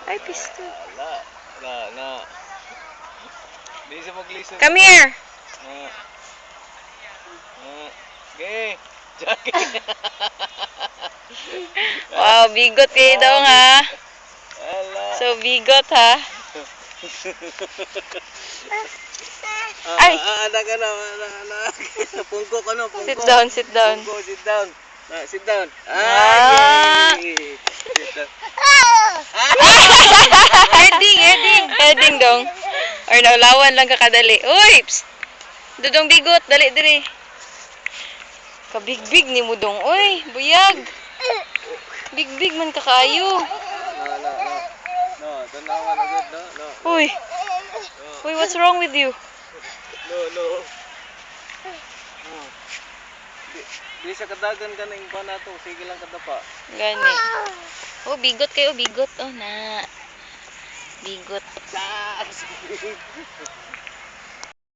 Ay, pisto. Na. Di sa maglisod. Come here. Okay. Jackie. Wow, bigot kayo daw nga. Ala. So, bigot ha. Ay! Anak. Pungko ka no, pungko. Sit down, sit down. Pungko, sit down. Sit down. Ah! Sit down. Heading dong. Or naulawan lang kakadali. Uy! Psst! Dudong bigot, dali diri. Kabigbig ni mo dong. Uy, buyag. Bigbig man kakaayo. No, tanawa na good, no. Uy. Uy, what's wrong with you? No. Di sa kadagan ka na yung pa na to. Sige lang kadapa. Gani. Oh, bigot kayo, bigot. Oh, na. Bigot.